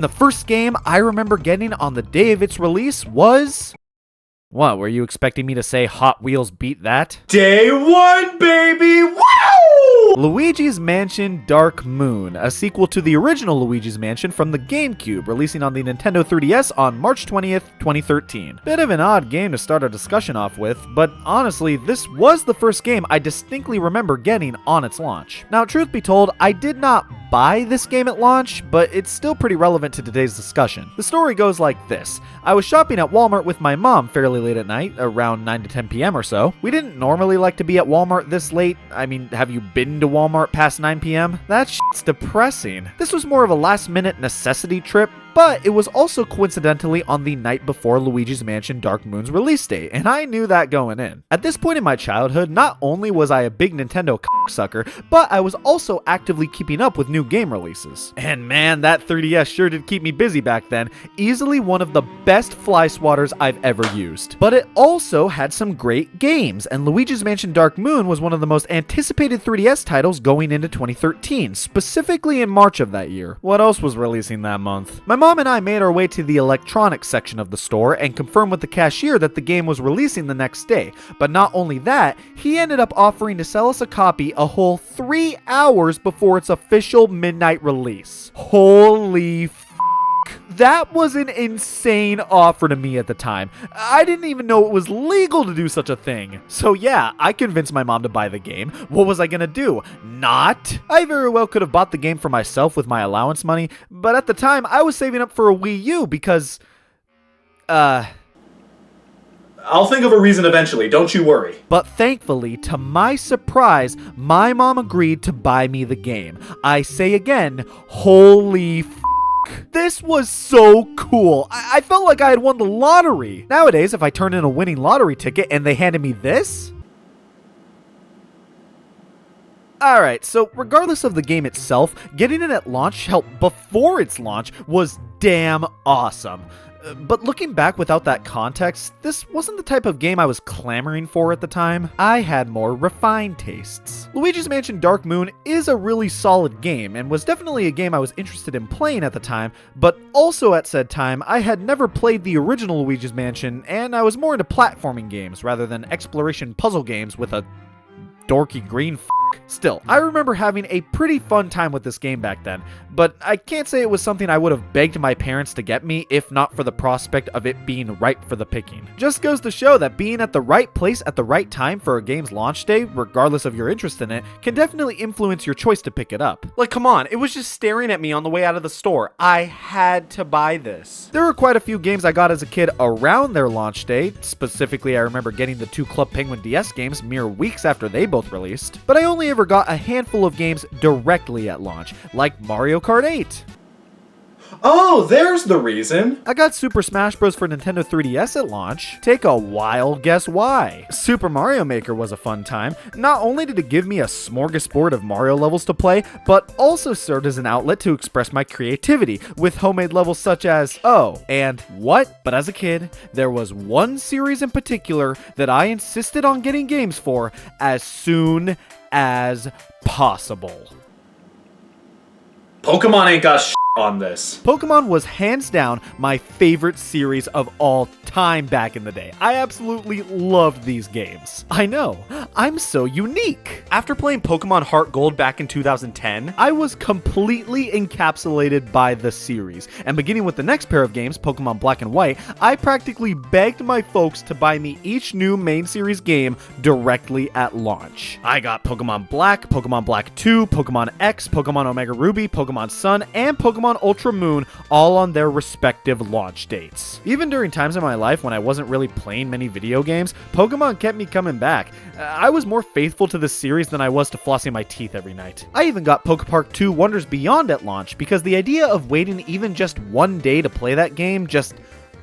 The first game I remember getting on the day of its release was... What, were you expecting me to say Hot Wheels beat that? Day one, baby! Wow! Luigi's Mansion Dark Moon, a sequel to the original Luigi's Mansion from the GameCube, releasing on the Nintendo 3DS on March 20th, 2013. Bit of an odd game to start a discussion off with, but honestly, this was the first game I distinctly remember getting on its launch. Now, truth be told, I did not buy this game at launch, but it's still pretty relevant to today's discussion. The story goes like this. I was shopping at Walmart with my mom fairly late at night, around 9 to 10 p.m. or so. We didn't normally like to be at Walmart this late. I mean, have you been to Walmart past 9 p.m.? That shit's depressing. This was more of a last-minute necessity trip, but it was also coincidentally on the night before Luigi's Mansion Dark Moon's release date, and I knew that going in. At this point in my childhood, not only was I a big Nintendo cocksucker, but I was also actively keeping up with new game releases. And man, that 3DS sure did keep me busy back then, easily one of the best fly swatters I've ever used. But it also had some great games, and Luigi's Mansion Dark Moon was one of the most anticipated 3DS titles going into 2013, specifically in March of that year. What else was releasing that month? My mom and I made our way to the electronics section of the store and confirmed with the cashier that the game was releasing the next day. But not only that, he ended up offering to sell us a copy a whole 3 hours before its official midnight release. Holy f***. That was an insane offer to me at the time. I didn't even know it was legal to do such a thing. So yeah, I convinced my mom to buy the game. What was I gonna do? Not? I very well could have bought the game for myself with my allowance money, but at the time I was saving up for a Wii U because... I'll think of a reason eventually, don't you worry. But thankfully, to my surprise, my mom agreed to buy me the game. I say again, holy f***. This was so cool. I felt like I had won the lottery. Nowadays, if I turn in a winning lottery ticket and they handed me this... Alright, so regardless of the game itself, getting it at launch, hell, before its launch, was damn awesome. But looking back without that context, this wasn't the type of game I was clamoring for at the time. I had more refined tastes. Luigi's Mansion Dark Moon is a really solid game, and was definitely a game I was interested in playing at the time, but also at said time, I had never played the original Luigi's Mansion, and I was more into platforming games rather than exploration puzzle games with a dorky green f***. Still, I remember having a pretty fun time with this game back then, but I can't say it was something I would have begged my parents to get me if not for the prospect of it being ripe for the picking. Just goes to show that being at the right place at the right time for a game's launch day, regardless of your interest in it, can definitely influence your choice to pick it up. Like, come on, it was just staring at me on the way out of the store. I had to buy this. There were quite a few games I got as a kid around their launch date. Specifically, I remember getting the 2 Club Penguin DS games mere weeks after they both released, but I only ever got a handful of games directly at launch, like Mario Kart 8. Oh, there's the reason. I got Super Smash Bros. For Nintendo 3DS at launch. Take a wild guess why. Super Mario Maker was a fun time. Not only did it give me a smorgasbord of Mario levels to play, but also served as an outlet to express my creativity, with homemade levels such as, oh, and what? But as a kid, there was one series in particular that I insisted on getting games for as soon as possible. Pokemon ain't got shit on this. Pokemon was hands down my favorite series of all time back in the day. I absolutely loved these games. I know, I'm so unique. After playing Pokemon Heart Gold back in 2010, I was completely encapsulated by the series. And beginning with the next pair of games, Pokemon Black and White, I practically begged my folks to buy me each new main series game directly at launch. I got Pokemon Black 2, Pokemon X, Pokemon Omega Ruby, Pokemon Sun, and Pokemon Ultra Moon, all on their respective launch dates. Even during times in my life when I wasn't really playing many video games, Pokemon kept me coming back. I was more faithful to this series than I was to flossing my teeth every night. I even got Pokepark 2 Wonders Beyond at launch because the idea of waiting even just one day to play that game just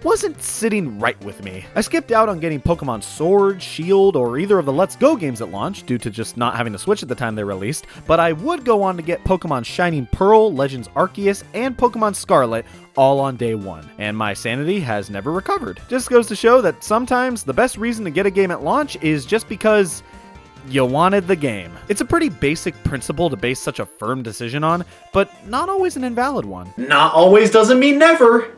wasn't sitting right with me. I skipped out on getting Pokemon Sword, Shield, or either of the Let's Go games at launch due to just not having a Switch at the time they released, but I would go on to get Pokemon Shining Pearl, Legends Arceus, and Pokemon Scarlet all on day one, and my sanity has never recovered. Just goes to show that sometimes the best reason to get a game at launch is just because You wanted the game. It's a pretty basic principle to base such a firm decision on, but not always an invalid one. Not always doesn't mean never.